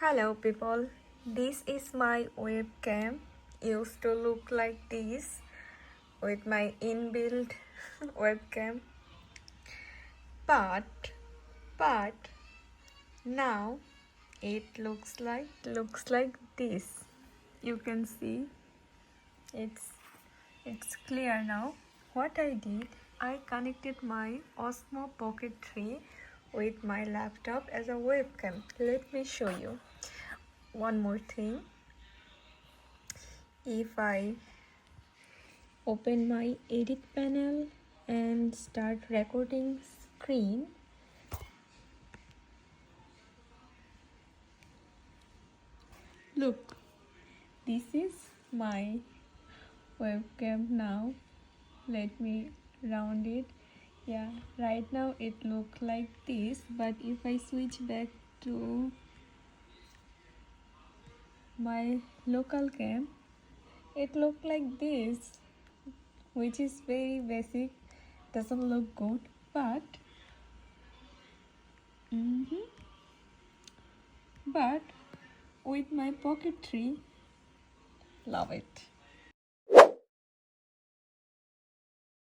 Hello people, this is my webcam. Used to look like this with my inbuilt webcam, but now it looks like this. You can see it's clear now. What I did, I connected my Osmo Pocket 3 with my laptop as a webcam. Let me show you. One more thing, if I open my edit panel and start recording screen, look, this is my webcam now. Let me round it. Yeah, right now it looks like this, but if I switch back to my local cam, it looked like this, which is very basic, doesn't look good, but but with my Pocket 3, love it.